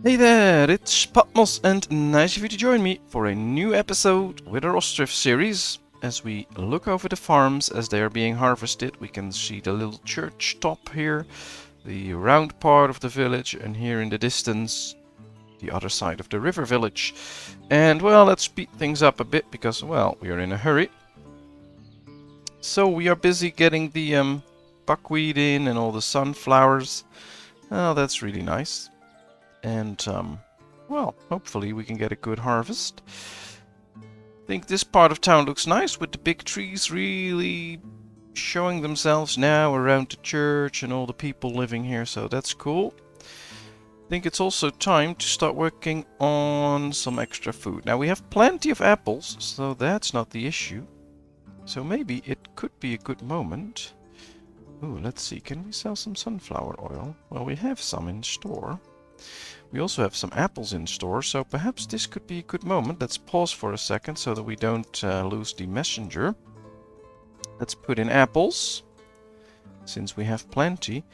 Hey there, it's Patmos and nice of you to join me for a new episode with our Ostriv series. As we look over the farms as they are being harvested, we can see the little church top here, the round part of the village, and here in the distance, the other side of the river village. And well, let's speed things up a bit because, well, we are in a hurry. So we are busy getting the buckwheat in and all the sunflowers. Oh, that's really nice. And, well, hopefully we can get a good harvest. I think this part of town looks nice with the big trees really showing themselves now around the church and all the people living here, so that's cool. I think it's also time to start working on some extra food. Now we have plenty of apples, so that's not the issue. So maybe it could be a good moment. Ooh, let's see, can we sell some sunflower oil? Well, we have some in store. We also have some apples in store, so perhaps this could be a good moment. Let's pause for a second so that we don't lose the messenger. Let's put in apples, since we have plenty.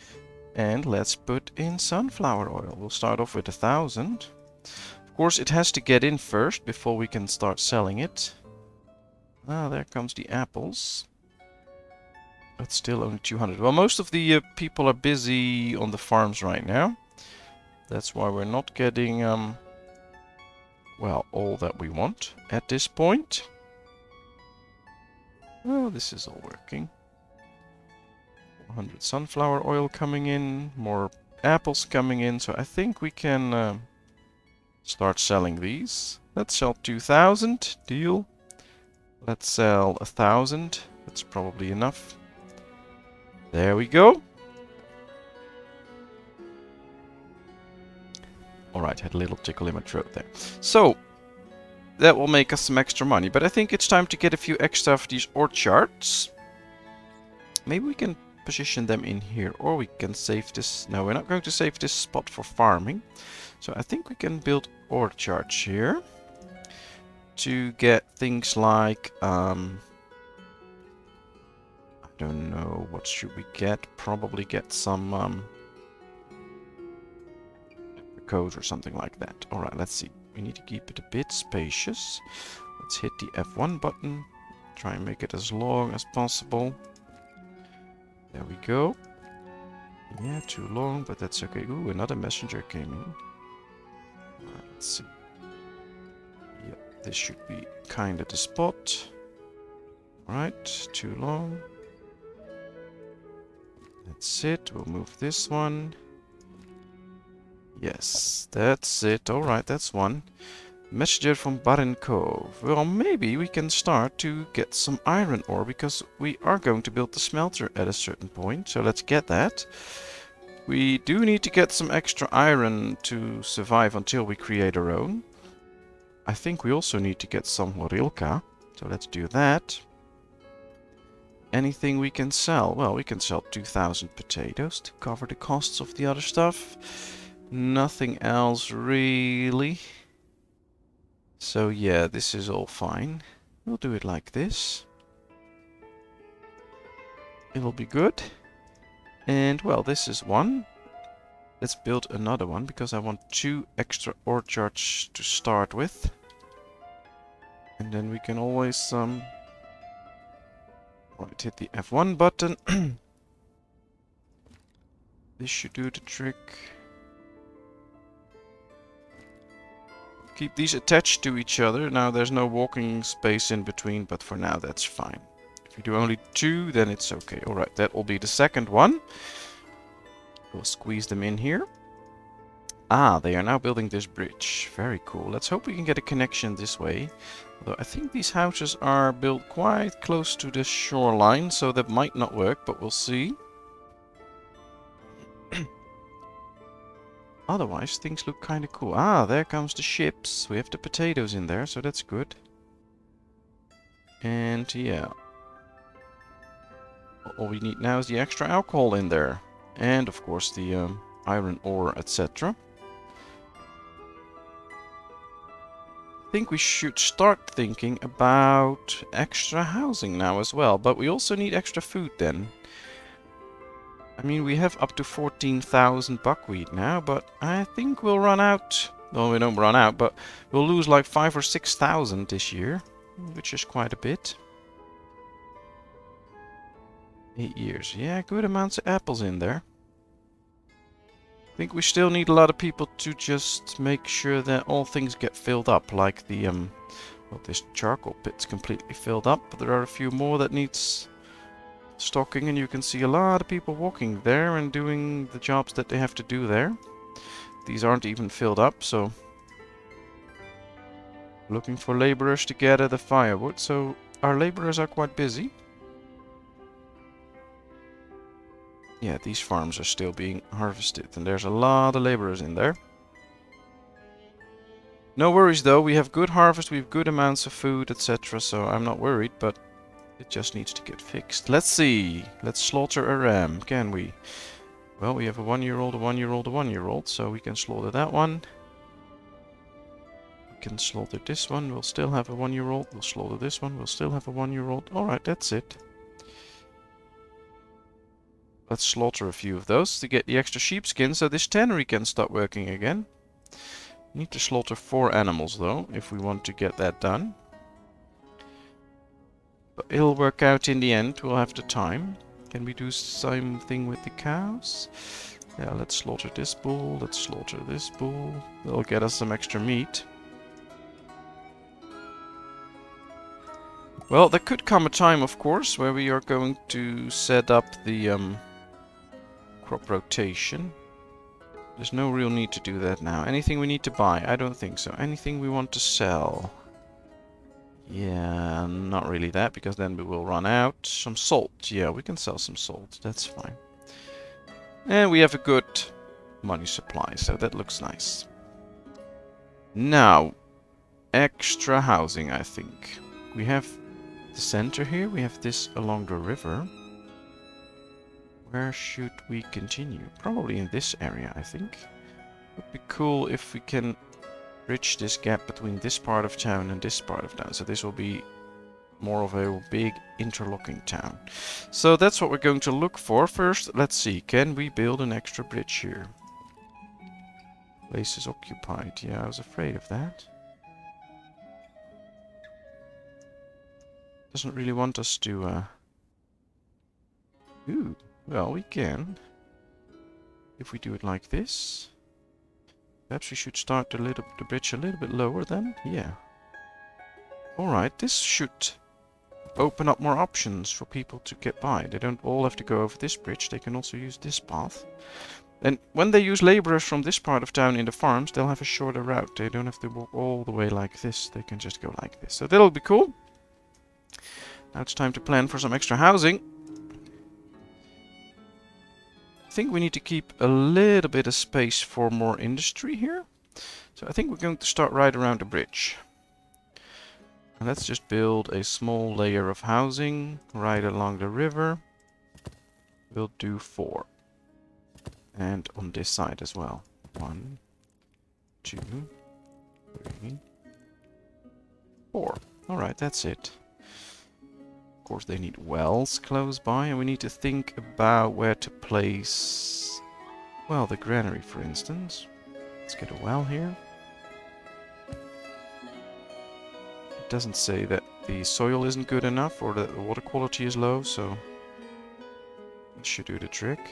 And let's put in sunflower oil. We'll start off with 1,000. Of course, it has to get in first before we can start selling it. Ah, there comes the apples. But still only 200. Well, most of the people are busy on the farms right now. That's why we're not getting, well, all that we want at this point. Oh, this is all working. 400 sunflower oil coming in, more apples coming in, so I think we can start selling these. Let's sell 2,000, deal. Let's sell 1,000, that's probably enough. There we go. Alright, had a little tickle in my throat there. So, that will make us some extra money, but I think it's time to get a few extra of these orchards. Maybe we can position them in here, or we can save this. No, we're not going to save this spot for farming. So I think we can build orchards here to get things like, I don't know, what should we get? Probably get some code or something like that. Alright, let's see. We need to keep it a bit spacious. Let's hit the F1 button. Try and make it as long as possible. There we go. Yeah, too long, but that's okay. Ooh, another messenger came in. Alright, let's see. Yep, this should be kind of the spot. Alright, too long. That's it. We'll move this one. Yes, that's it. Alright, that's one. Messenger from Barin Cove. Well, maybe we can start to get some iron ore, because we are going to build the smelter at a certain point. So let's get that. We do need to get some extra iron to survive until we create our own. I think we also need to get some horilka. So let's do that. Anything we can sell? Well, we can sell 2,000 potatoes to cover the costs of the other stuff. Nothing else really. So yeah, this is all fine. We'll do it like this. It'll be good. And well, this is one. Let's build another one because I want 2 extra orchards to start with. And then we can always right, hit the F1 button. This should do the trick. Keep these attached to each other. Now there's no walking space in between, but for now that's fine. If you do only 2, then it's okay. Alright, that will be the second one. We'll squeeze them in here. Ah, they are now building this bridge. Very cool. Let's hope we can get a connection this way. Although I think these houses are built quite close to the shoreline, so that might not work, but we'll see. Otherwise, things look kind of cool. Ah, there comes the ships. We have the potatoes in there, so that's good. And yeah. All we need now is the extra alcohol in there. And of course the iron ore, etc. I think we should start thinking about extra housing now as well. But we also need extra food then. I mean, we have up to 14,000 buckwheat now, but I think we'll run out. Well, we don't run out, but we'll lose like 5 or 6,000 this year, which is quite a bit. 8 years. Yeah, good amounts of apples in there. I think we still need a lot of people to just make sure that all things get filled up, like the well, this charcoal pit's completely filled up, but there are a few more that needs stocking, and you can see a lot of people walking there and doing the jobs that they have to do there. These aren't even filled up, so looking for laborers to gather the firewood. So our laborers are quite busy. Yeah, these farms are still being harvested, and there's a lot of laborers in there. No worries though, we have good harvest, we have good amounts of food, etc. So I'm not worried, but it just needs to get fixed. Let's see. Let's slaughter a ram, can we? Well, we have a 1-year-old, a 1-year-old, a 1-year-old, so we can slaughter that one. We can slaughter this one, we'll still have a 1-year-old. We'll slaughter this one, we'll still have a 1-year-old. Alright, that's it. Let's slaughter a few of those to get the extra sheepskin so this tannery can start working again. We need to slaughter 4 animals though, if we want to get that done. But it'll work out in the end, we'll have the time. Can we do same thing with the cows? Yeah, let's slaughter this bull, let's slaughter this bull. That'll get us some extra meat. Well, there could come a time, of course, where we are going to set up the crop rotation. There's no real need to do that now. Anything we need to buy? I don't think so. Anything we want to sell? Yeah, not really that, because then we will run out. Some salt. Yeah, we can sell some salt. That's fine. And we have a good money supply, so that looks nice. Now, extra housing, I think. We have the center here. We have this along the river. Where should we continue? Probably in this area, I think. Would be cool if we can bridge this gap between this part of town and this part of town. So this will be more of a big interlocking town. So that's what we're going to look for. First, let's see. Can we build an extra bridge here? Place is occupied. Yeah, I was afraid of that. Doesn't really want us to... Ooh, well, we can. If we do it like this. Perhaps we should start the bridge a little bit lower then. Yeah. Alright, this should open up more options for people to get by. They don't all have to go over this bridge. They can also use this path. And when they use laborers from this part of town in the farms, they'll have a shorter route. They don't have to walk all the way like this. They can just go like this. So that'll be cool. Now it's time to plan for some extra housing. I think we need to keep a little bit of space for more industry here. So I think we're going to start right around the bridge. And let's just build a small layer of housing right along the river. We'll do 4. And on this side as well. 1, 2, 3, 4. Alright, that's it. Of course, they need wells close by, and we need to think about where to place, well, the granary, for instance. Let's get a well here. It doesn't say that the soil isn't good enough or that the water quality is low, so this should do the trick.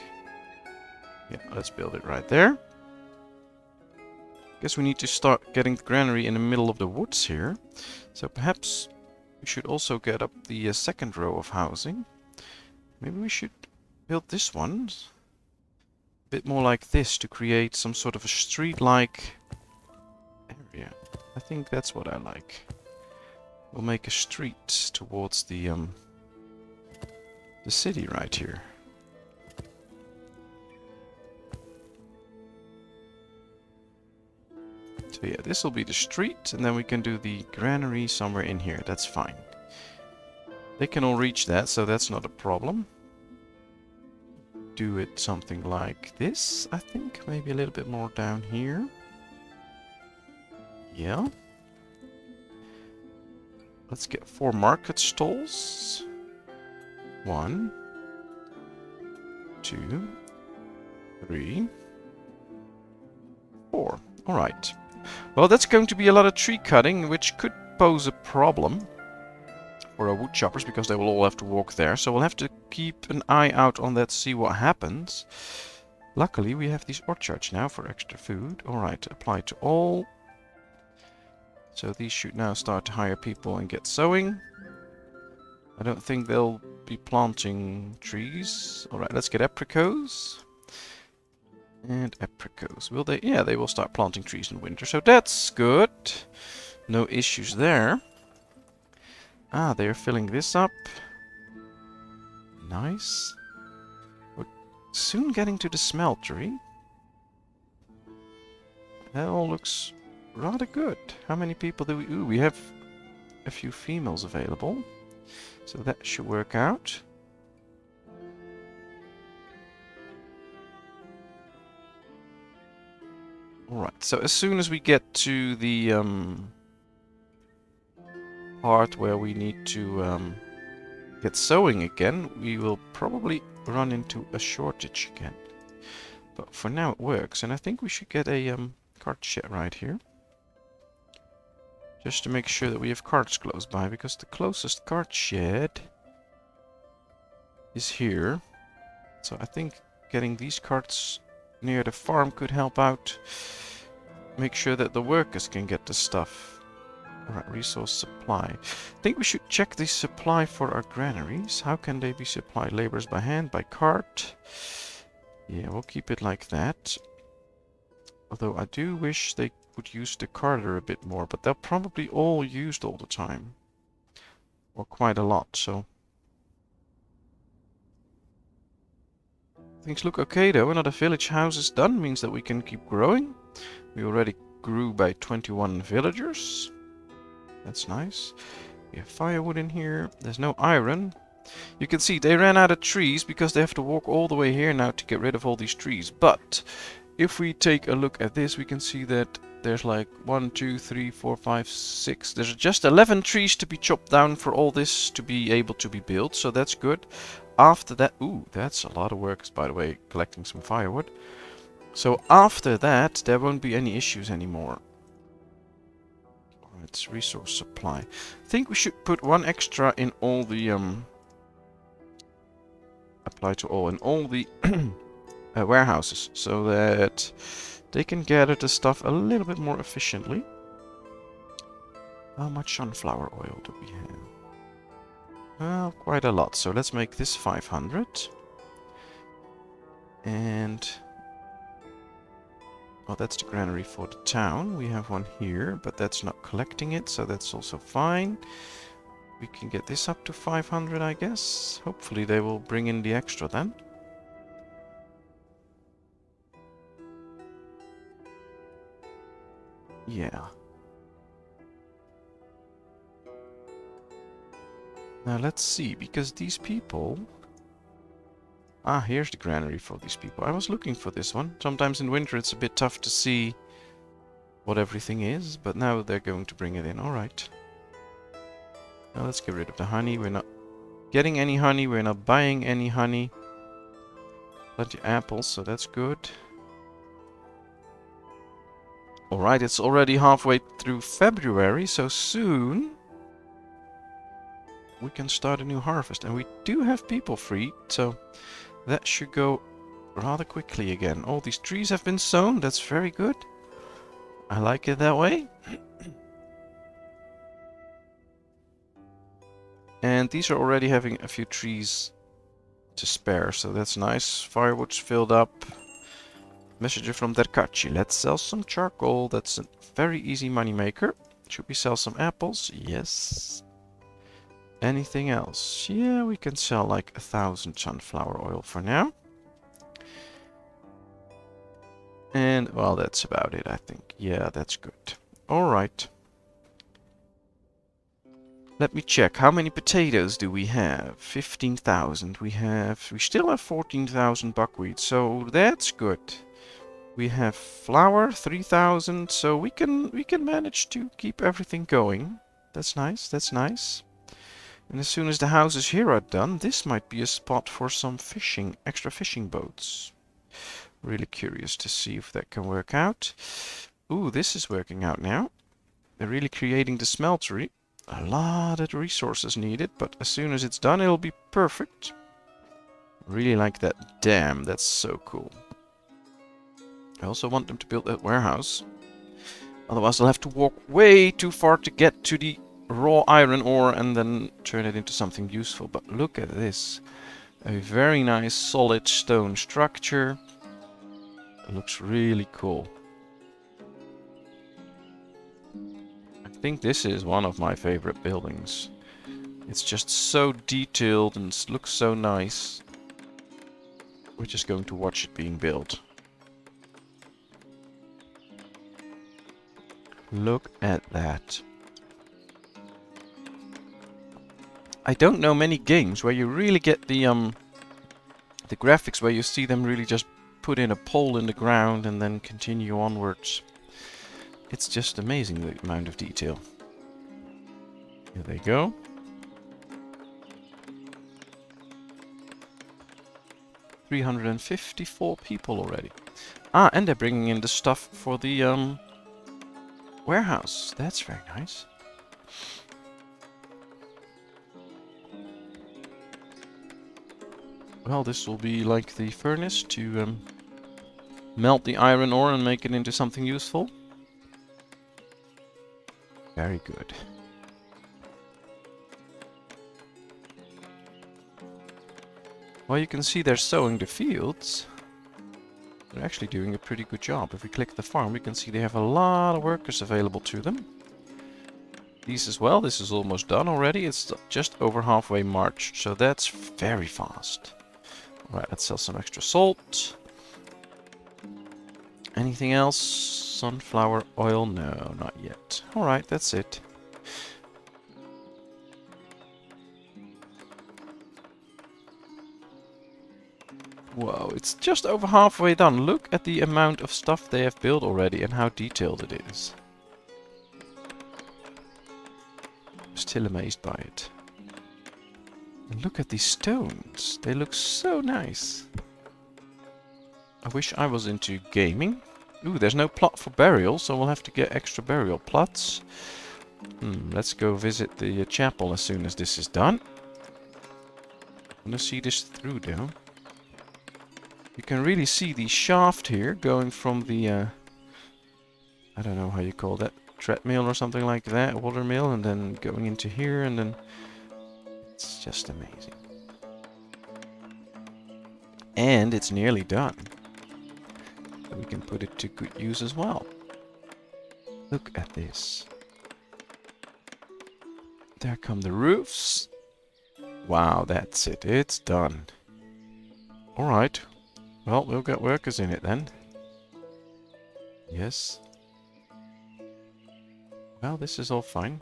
Yeah, let's build it right there. Guess we need to start getting the granary in the middle of the woods here. So perhaps we should also get up the second row of housing. Maybe we should build this one a bit more like this to create some sort of a street-like area. I think that's what I like. We'll make a street towards the city right here. So yeah, this will be the street, and then we can do the granary somewhere in here. That's fine. They can all reach that, so that's not a problem. Do it something like this, I think. Maybe a little bit more down here. Yeah. Let's get 4 market stalls. 1, 2, 2, 3, 4. Alright. Well, that's going to be a lot of tree cutting, which could pose a problem for our wood choppers, because they will all have to walk there. So we'll have to keep an eye out on that, see what happens. Luckily, we have these orchards now for extra food. Alright, apply to all. So these should now start to hire people and get sowing. I don't think they'll be planting trees. Alright, let's get apricots. And apricots. Will they? Yeah, they will start planting trees in winter. So that's good. No issues there. Ah, they're filling this up. Nice. We're soon getting to the smeltery. That all looks rather good. How many people do we... Ooh, we have a few females available. So that should work out. Alright, so as soon as we get to the part where we need to get sowing again, we will probably run into a shortage again. But for now it works, and I think we should get a cart shed right here. Just to make sure that we have carts close by, because the closest cart shed is here. So I think getting these carts near the farm could help out. Make sure that the workers can get the stuff. Alright, resource supply. I think we should check the supply for our granaries. How can they be supplied? Laborers by hand, by cart. Yeah, we'll keep it like that. Although I do wish they would use the carter a bit more, but they're probably all used all the time. Or quite a lot, so... Things look okay though. Another village house is done, means that we can keep growing. We already grew by 21 villagers. That's nice. We have firewood in here. There's no iron. You can see they ran out of trees because they have to walk all the way here now to get rid of all these trees. But if we take a look at this, we can see that there's like 1, 2, 3, 4, 5, 6. There's just 11 trees to be chopped down for all this to be able to be built. So that's good. After that... Ooh, that's a lot of work, by the way, collecting some firewood. So after that, there won't be any issues anymore. It's resource supply. I think we should put one extra in all the apply to all in all the warehouses, so that they can gather the stuff a little bit more efficiently. How much sunflower oil do we have? Well, quite a lot. So let's make this 500. And well, that's the granary for the town. We have one here, but that's not collecting it, so that's also fine. We can get this up to 500, I guess. Hopefully they will bring in the extra then. Yeah. Now let's see, because these people... Ah, here's the granary for these people. I was looking for this one. Sometimes in winter it's a bit tough to see what everything is, but now they're going to bring it in. Alright. Now let's get rid of the honey. We're not getting any honey. We're not buying any honey. Plenty of apples, so that's good. Alright, it's already halfway through February, so soon we can start a new harvest. And we do have people free, so that should go rather quickly again. All these trees have been sown. That's very good. I like it that way. And these are already having a few trees to spare, so that's nice. Firewood's filled up. Messenger from Derkachi. Let's sell some charcoal. That's a very easy money maker. Should we sell some apples? Yes. Anything else? Yeah, we can sell like 1,000 sunflower oil for now. And, well, that's about it, I think. Yeah, that's good. Alright. Let me check. How many potatoes do we have? 15,000. We still have 14,000 buckwheat, so that's good. We have flour, 3,000, so we can manage to keep everything going. That's nice, that's nice. And as soon as the houses here are done, this might be a spot for some fishing, extra fishing boats. Really curious to see if that can work out. Ooh, this is working out now. They're really creating the smeltery. A lot of resources needed, but as soon as it's done, it'll be perfect. Really like that dam. That's so cool. I also want them to build that warehouse. Otherwise, I'll have to walk way too far to get to the raw iron ore and then turn it into something useful. But look at this. A very nice solid stone structure. It looks really cool. I think this is one of my favorite buildings. It's just so detailed and looks so nice. We're just going to watch it being built. Look at that. I don't know many games where you really get the graphics where you see them really just put in a pole in the ground and then continue onwards. It's just amazing the amount of detail. Here they go. $354 people already. Ah, and they're bringing in the stuff for the warehouse. That's very nice. Well, this will be like the furnace to melt the iron ore and make it into something useful. Very good. Well, you can see they're sowing the fields. They're actually doing a pretty good job. If we click the farm, we can see they have a lot of workers available to them. These as well. This is almost done already. It's just over halfway marched, so that's very fast. Alright, let's sell some extra salt. Anything else? Sunflower oil? No, not yet. Alright, that's it. Whoa, it's just over halfway done. Look at the amount of stuff they have built already and how detailed it is. I'm still amazed by it. And look at these stones. They look so nice. I wish I was into gaming. Ooh, there's no plot for burial, so we'll have to get extra burial plots. Let's go visit the chapel as soon as this is done. I'm gonna see this through though. You can really see the shaft here going from the, I don't know how you call that, treadmill or something like that, water mill, and then going into here, and then it's just amazing. And it's nearly done. So we can put it to good use as well. Look at this. There come the roofs. Wow, that's it. It's done. Alright. Well, we'll get workers in it then. Yes. Well, this is all fine.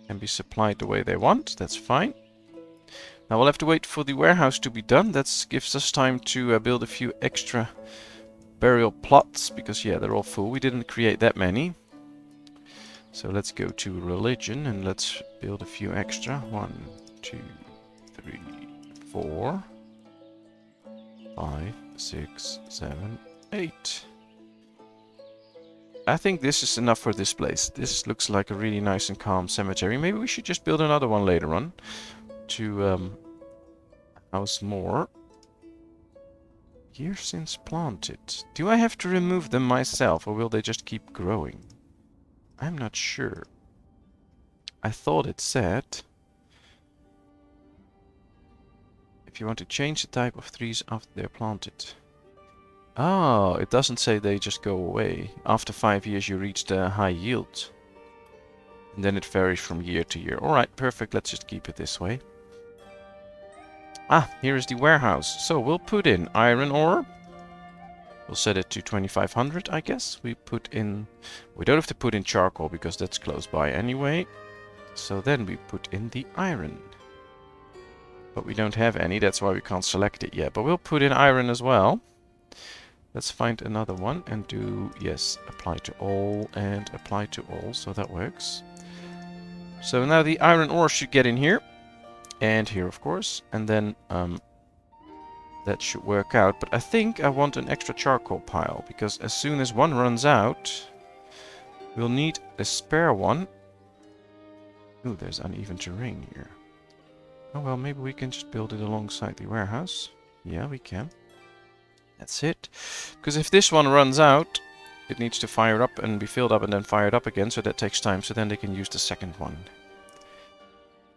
Can be supplied the way they want. That's fine. Now we'll have to wait for the warehouse to be done. That gives us time to build a few extra burial plots. Because, yeah, they're all full. We didn't create that many. So let's go to religion and let's build a few extra. 1, 2, 3, 4... 5, 6, 7, 8. I think this is enough for this place. This looks like a really nice and calm cemetery. Maybe we should just build another one later on to house more. Years since planted. Do I have to remove them myself or will they just keep growing? I'm not sure. I thought it said if you want to change the type of trees after they're planted. Oh, it doesn't say they just go away. After 5 years you reach the high yield. And then it varies from year to year. Alright, perfect. Let's just keep it this way. Ah, here is the warehouse. So we'll put in iron ore. We'll set it to 2500, I guess. We don't have to put in charcoal because that's close by anyway. So then we put in the iron. But we don't have any, that's why we can't select it yet. But we'll put in iron as well. Let's find another one and do, yes, apply to all and apply to all, so that works. So now the iron ore should get in here. And here, of course. And then that should work out. But I think I want an extra charcoal pile. Because as soon as one runs out, we'll need a spare one. Ooh, there's uneven terrain here. Oh well, maybe we can just build it alongside the warehouse. Yeah, we can. That's it. Because if this one runs out, it needs to fire up and be filled up and then fired up again, so that takes time, so then they can use the second one.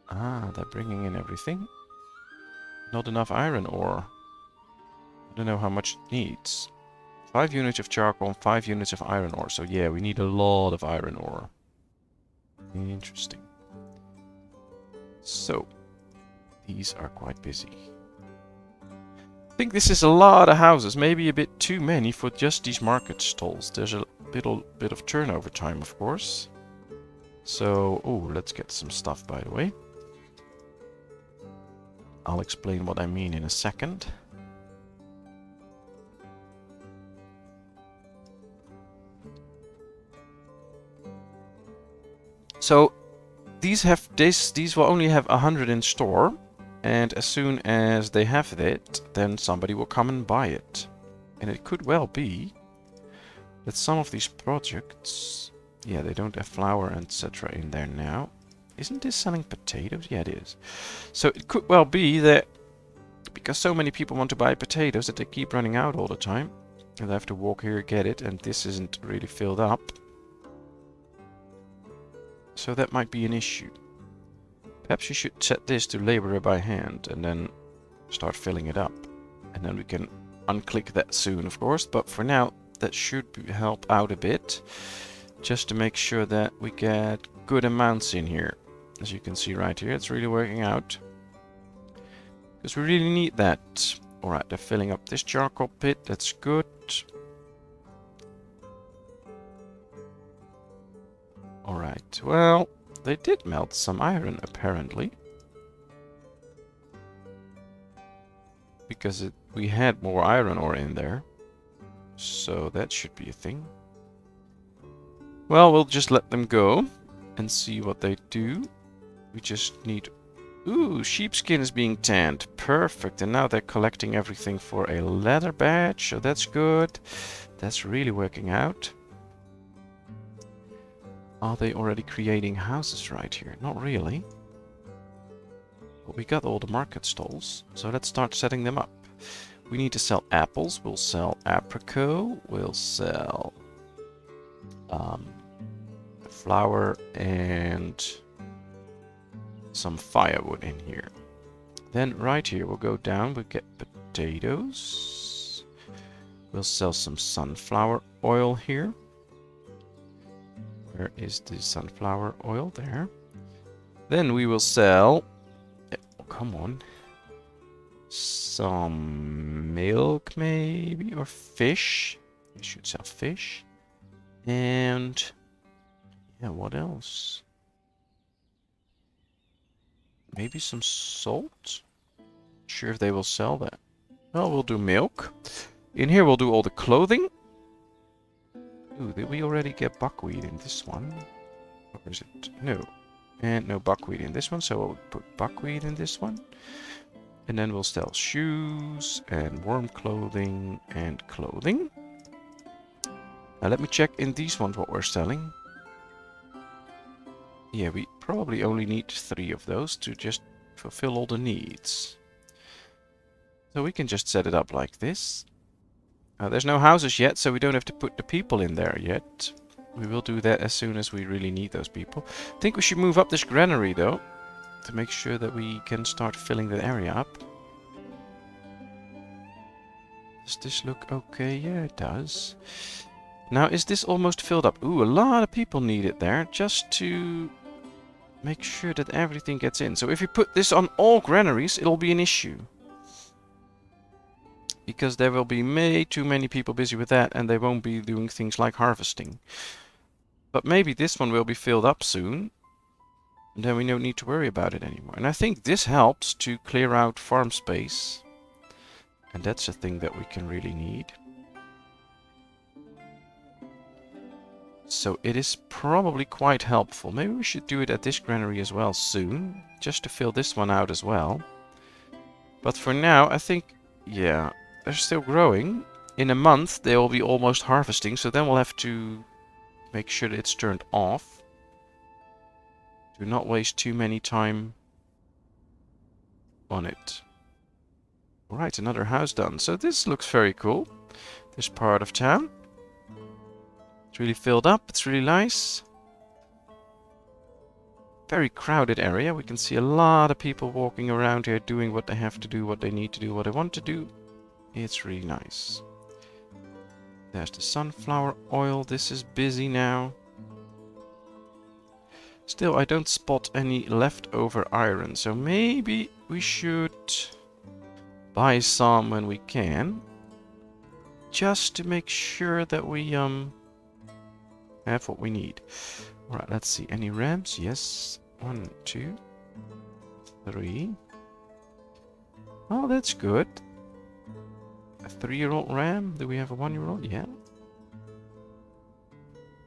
Ah, they're bringing in everything. Not enough iron ore. I don't know how much it needs. 5 units of charcoal and 5 units of iron ore, so yeah, we need a lot of iron ore. Interesting. So, these are quite busy. I think this is a lot of houses, maybe a bit too many for just these market stalls. There's a bit of turnover time, of course. So, oh, let's get some stuff, by the way. I'll explain what I mean in a second. So, these will only have 100 in store. And as soon as they have it, then somebody will come and buy it. And it could well be that some of these projects... Yeah, they don't have flour and etc. in there now. Isn't this selling potatoes? Yeah, it is. So it could well be that because so many people want to buy potatoes that they keep running out all the time. And they have to walk here, get it, and this isn't really filled up. So that might be an issue. Perhaps you should set this to laborer by hand and then start filling it up. And then we can unclick that soon, of course. But for now, that should help out a bit. Just to make sure that we get good amounts in here. As you can see right here, it's really working out. Because we really need that. Alright, they're filling up this charcoal pit. That's good. Alright, well... They did melt some iron, apparently. Because we had more iron ore in there. So that should be a thing. Well, we'll just let them go. And see what they do. We just need... Ooh, sheepskin is being tanned. Perfect. And now they're collecting everything for a leather badge. So that's good. That's really working out. Are they already creating houses right here? Not really. But we got all the market stalls, so let's start setting them up. We need to sell apples. We'll sell apricot. We'll sell flour and some firewood in here. Then right here we'll go down. We'll get potatoes. We'll sell some sunflower oil here. Where is the sunflower oil? There. Then we will sell... Oh, come on. Some milk, maybe? Or fish. We should sell fish. And... Yeah, what else? Maybe some salt? Not sure if they will sell that. Well, we'll do milk. In here we'll do all the clothing. Ooh, did we already get buckwheat in this one? Or is it? No. And no buckwheat in this one, so we'll put buckwheat in this one. And then we'll sell shoes and warm clothing and clothing. Now let me check in these ones what we're selling. Yeah, we probably only need 3 of those to just fulfill all the needs. So we can just set it up like this. There's no houses yet, so we don't have to put the people in there yet. We will do that as soon as we really need those people. I think we should move up this granary, though, to make sure that we can start filling that area up. Does this look okay? Yeah, it does. Now, is this almost filled up? Ooh, a lot of people need it there, just to make sure that everything gets in. So if you put this on all granaries, it'll be an issue. Because there will be way too many people busy with that, and they won't be doing things like harvesting. But maybe this one will be filled up soon, and then we don't need to worry about it anymore. And I think this helps to clear out farm space. And that's a thing that we can really need. So it is probably quite helpful. Maybe we should do it at this granary as well soon, just to fill this one out as well. But for now, I think, yeah, they're still growing. In a month, they will be almost harvesting, so then we'll have to make sure that it's turned off. Do not waste too many time on it. Alright, another house done. So this looks very cool. This part of town. It's really filled up. It's really nice. Very crowded area. We can see a lot of people walking around here doing what they have to do, what they need to do, what they want to do. It's really nice. There's the sunflower oil. This is busy now. Still, I don't spot any leftover iron, so maybe we should buy some when we can. Just to make sure that we have what we need. Alright, let's see. Any rams? Yes. 1, 2, 3. Oh, that's good. A 3-year-old ram? Do we have a 1-year-old? Yeah.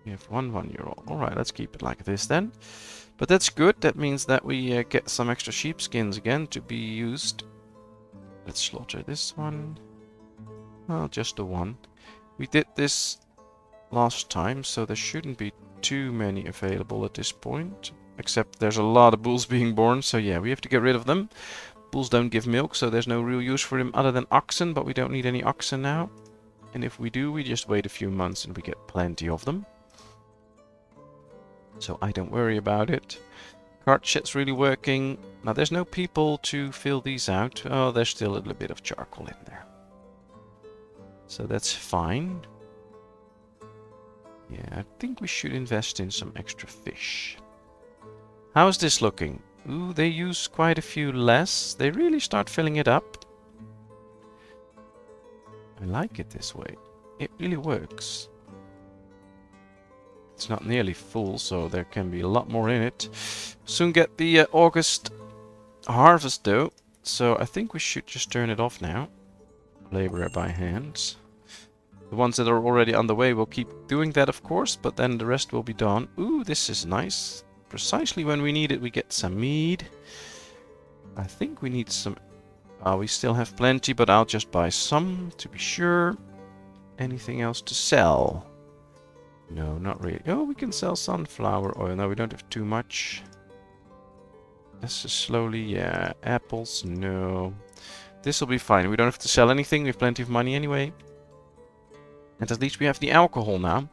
We have one 1-year-old. Alright, let's keep it like this then. But that's good. That means that we get some extra sheepskins again to be used. Let's slaughter this one. Well, just the one. We did this last time, so there shouldn't be too many available at this point. Except there's a lot of bulls being born, so yeah, we have to get rid of them. Bulls don't give milk, so there's no real use for them other than oxen, but we don't need any oxen now. And if we do, we just wait a few months and we get plenty of them. So I don't worry about it. Cart shed's really working. Now there's no people to fill these out. Oh, there's still a little bit of charcoal in there. So that's fine. Yeah, I think we should invest in some extra fish. How's this looking? Ooh, they use quite a few less. They really start filling it up. I like it this way. It really works. It's not nearly full, so there can be a lot more in it. Soon get the August harvest though, so I think we should just turn it off now. Labor by hand. The ones that are already on the way will keep doing that, of course, but then the rest will be done. Ooh, this is nice. Precisely when we need it, we get some mead. I think we need some... we still have plenty, but I'll just buy some to be sure. Anything else to sell? No, not really. Oh, we can sell sunflower oil. No, we don't have too much. Let's just slowly... Yeah, apples. No. This will be fine. We don't have to sell anything. We have plenty of money anyway. And at least we have the alcohol now.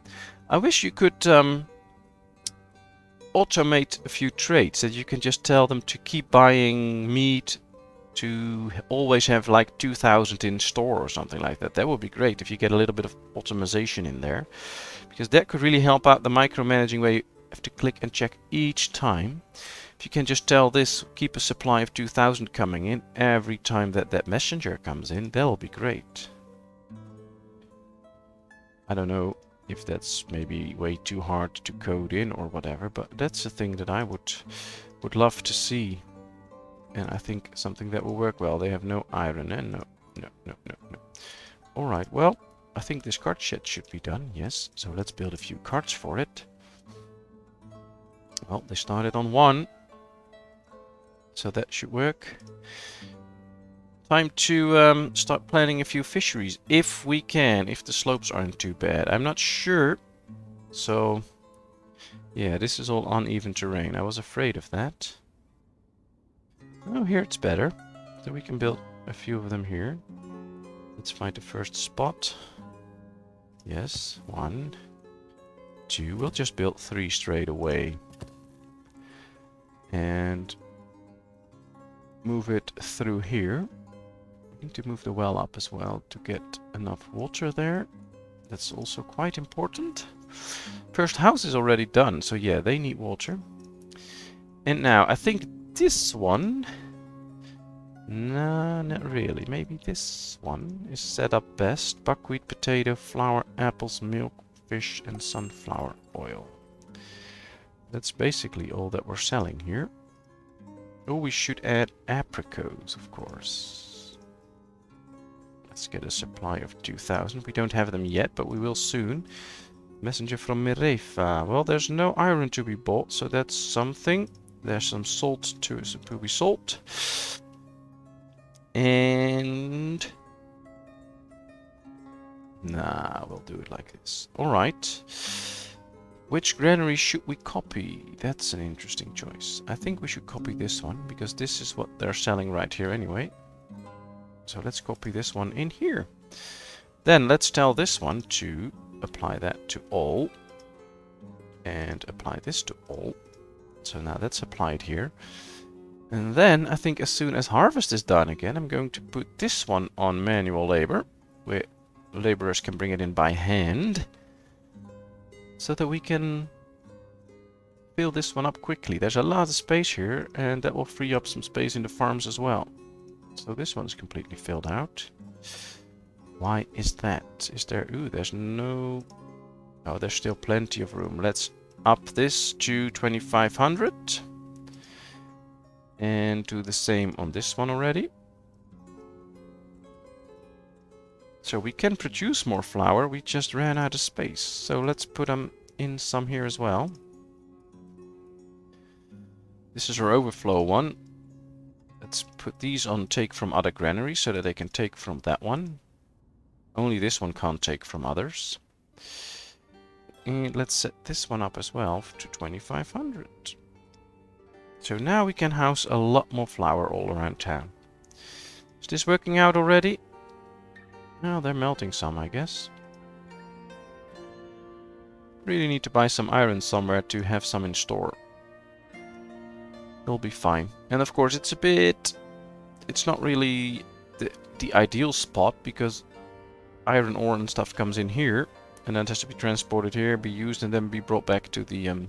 I wish you could automate a few trades. That you can just tell them to keep buying meat. To always have like 2,000 in store or something like that. That would be great if you get a little bit of automation in there. Because that could really help out the micromanaging where you have to click and check each time. If you can just tell this, keep a supply of 2,000 coming in every time that messenger comes in, that'll be great. I don't know if that's maybe way too hard to code in or whatever, but that's a thing that I would love to see. And I think something that will work well. They have no iron, and no. Alright, well, I think this cart shed should be done, yes. So let's build a few carts for it. Well, they started on 1. So that should work. Time to start planting a few fisheries, if we can, if the slopes aren't too bad. I'm not sure. So, yeah, this is all uneven terrain. I was afraid of that. Oh, here it's better. So we can build a few of them here. Let's find the first spot. Yes, 1, 2. We'll just build 3 straight away. And move it through here. We need to move the well up as well to get enough water there. That's also quite important. First house is already done, so yeah, they need water. And now, I think this one... No, not really. Maybe this one is set up best. Buckwheat, potato, flour, apples, milk, fish, and sunflower oil. That's basically all that we're selling here. Oh, we should add apricots, of course. Let's get a supply of 2,000. We don't have them yet, but we will soon. Messenger from Mirefa. Well, there's no iron to be bought, so that's something. There's some salt to be sold. And... nah, we'll do it like this. Alright. Which granary should we copy? That's an interesting choice. I think we should copy this one, because this is what they're selling right here anyway. So let's copy this one in here. Then let's tell this one to apply that to all. And apply this to all. So now that's applied here. And then I think as soon as harvest is done again, I'm going to put this one on manual labor, where laborers can bring it in by hand, so that we can fill this one up quickly. There's a lot of space here, and that will free up some space in the farms as well. So this one's completely filled out. Why is that? Is there... ooh, there's no... oh, there's still plenty of room. Let's up this to 2500. And do the same on this one already. So we can produce more flour, we just ran out of space. So let's put them in some here as well. This is our overflow one. Let's put these on take from other granaries so that they can take from that one. Only this one can't take from others. And let's set this one up as well to 2500. So now we can house a lot more flour all around town. Is this working out already? No, they're melting some, I guess. Really need to buy some iron somewhere to have some in store. It'll be fine. And of course it's a bit... it's not really the ideal spot, because iron ore and stuff comes in here. And then it has to be transported here, be used, and then be brought back to the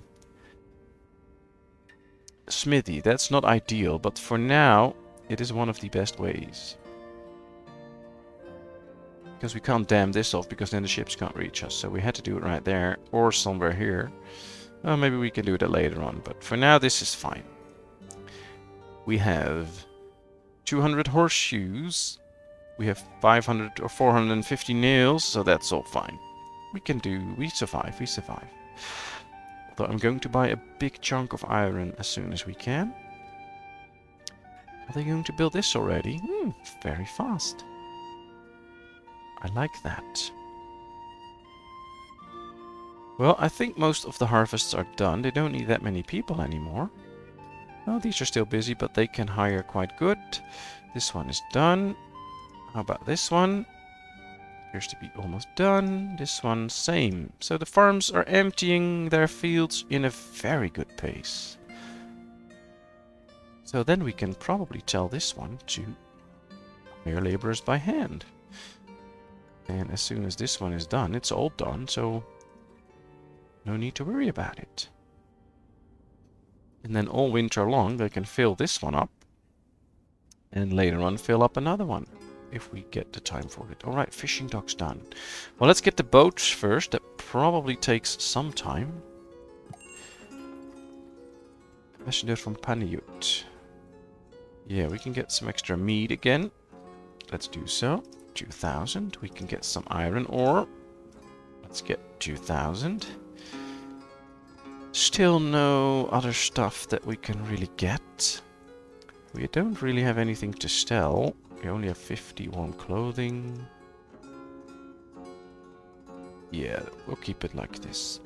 smithy. That's not ideal, but for now it is one of the best ways. Because we can't dam this off, because then the ships can't reach us. So we had to do it right there, or somewhere here. Well, maybe we can do that later on, but for now this is fine. We have 200 horseshoes. We have 500 or 450 nails, so that's all fine. We can do... we survive. Although I'm going to buy a big chunk of iron as soon as we can. Are they going to build this already? Very fast. I like that. Well, I think most of the harvests are done. They don't need that many people anymore. Well, these are still busy, but they can hire quite good. This one is done. How about this one? Appears to be almost done. This one, same. So the farms are emptying their fields in a very good pace. So then we can probably tell this one to hire laborers by hand. And as soon as this one is done, it's all done, so no need to worry about it. And then all winter long they can fill this one up. And later on fill up another one, if we get the time for it. Alright, fishing dock's done. Well, let's get the boats first. That probably takes some time. Messenger from Paniut. Yeah, we can get some extra meat again. Let's do so. 2000. We can get some iron ore. Let's get 2000. Still no other stuff that we can really get. We don't really have anything to sell. We only have 50 warm clothing. Yeah, we'll keep it like this.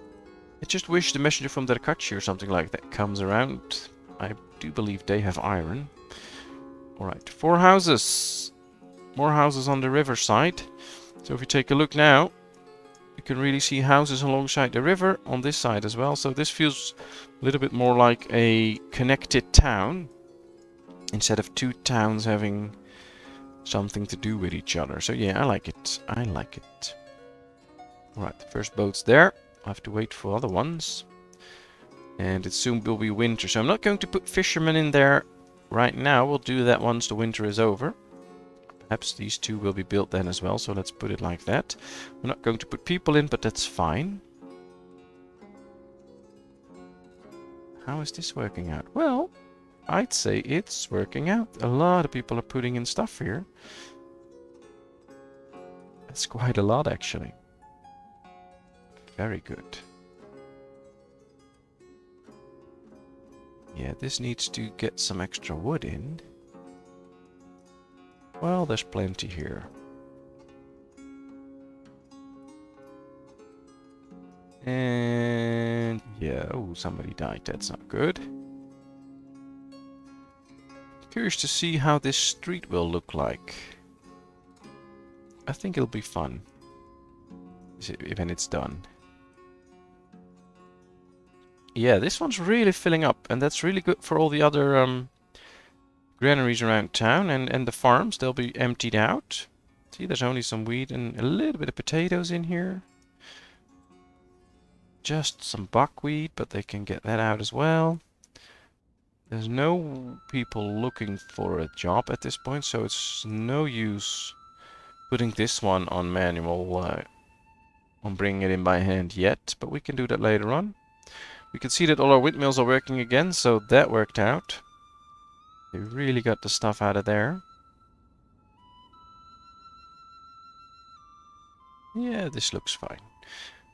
I just wish the messenger from Derkachi or something like that comes around. I do believe they have iron. Alright, 4 houses. More houses on the riverside. So if you take a look now, you can really see houses alongside the river on this side as well. So this feels a little bit more like a connected town, instead of 2 towns having something to do with each other. So yeah, I like it. I like it. Alright, the first boat's there. I'll have to wait for other ones. And it soon will be winter. So I'm not going to put fishermen in there right now. We'll do that once the winter is over. Perhaps these 2 will be built then as well, so let's put it like that. We're not going to put people in, but that's fine. How is this working out? Well, I'd say it's working out. A lot of people are putting in stuff here. That's quite a lot, actually. Very good. Yeah, this needs to get some extra wood in. Well, there's plenty here. And yeah, oh, somebody died. That's not good. Curious to see how this street will look like. I think it'll be fun when it's done. Yeah, this one's really filling up, and that's really good for all the other granaries around town and the farms. They'll be emptied out. See, there's only some wheat and a little bit of potatoes in here. Just some buckwheat, but they can get that out as well. There's no people looking for a job at this point, so it's no use putting this one on manual, on bringing it in by hand yet, but we can do that later on. We can see that all our windmills are working again, so that worked out. They really got the stuff out of there. Yeah, this looks fine.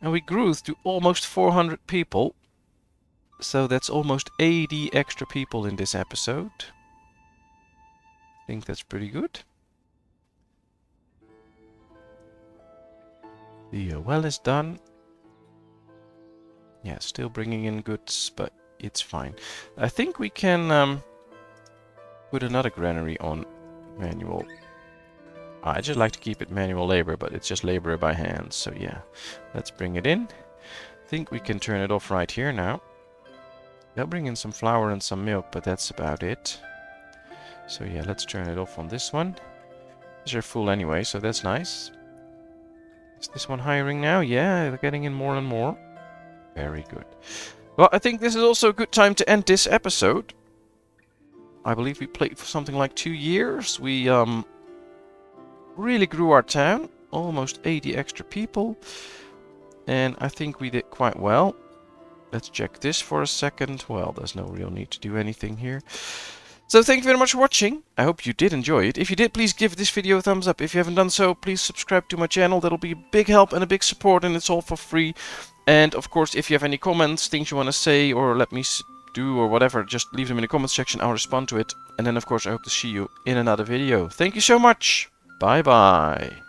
And we grew to almost 400 people. So that's almost 80 extra people in this episode. I think that's pretty good. The well is done. Yeah, still bringing in goods, but it's fine. I think we can put another granary on manual. I just like to keep it manual labor, but it's just labor by hand. So yeah, let's bring it in. I think we can turn it off right here now. They'll bring in some flour and some milk, but that's about it. So yeah, let's turn it off on this one. These are full anyway, so that's nice. Is this one hiring now? Yeah, they're getting in more and more. Very good. Well, I think this is also a good time to end this episode. I believe we played for something like 2 years. We really grew our town. Almost 80 extra people. And I think we did quite well. Let's check this for a second. Well, there's no real need to do anything here. So thank you very much for watching. I hope you did enjoy it. If you did, please give this video a thumbs up. If you haven't done so, please subscribe to my channel. That'll be a big help and a big support, and it's all for free. And of course, if you have any comments, things you want to say or let me do or whatever, just leave them in the comments section. I'll respond to it. And then of course, I hope to see you in another video. Thank you so much. Bye bye.